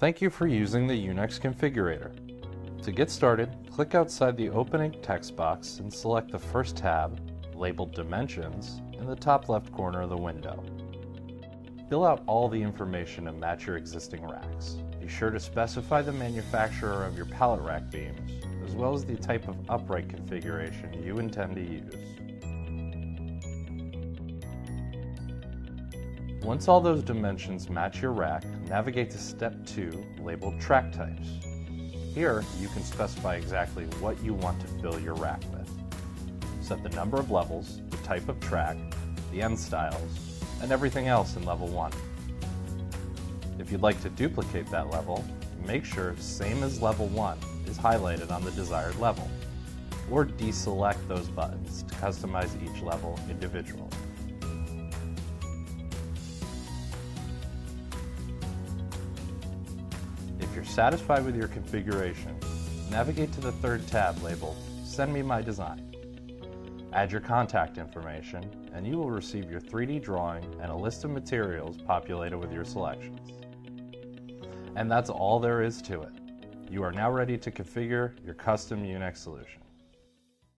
Thank you for using the UNEX Configurator. To get started, click outside the opening text box and select the first tab, labeled Dimensions, in the top left corner of the window. Fill out all the information to match your existing racks. Be sure to specify the manufacturer of your pallet rack beams, as well as the type of upright configuration you intend to use. Once all those dimensions match your rack, navigate to Step 2, labeled Track Types. Here, you can specify exactly what you want to fill your rack with. Set the number of levels, the type of track, the end styles, and everything else in Level 1. If you'd like to duplicate that level, make sure Same as Level 1 is highlighted on the desired level, or deselect those buttons to customize each level individually. If you're satisfied with your configuration, navigate to the third tab labeled Send Me My Design. Add your contact information, and you will receive your 3D drawing and a list of materials populated with your selections. And that's all there is to it. You are now ready to configure your custom UNEX solution.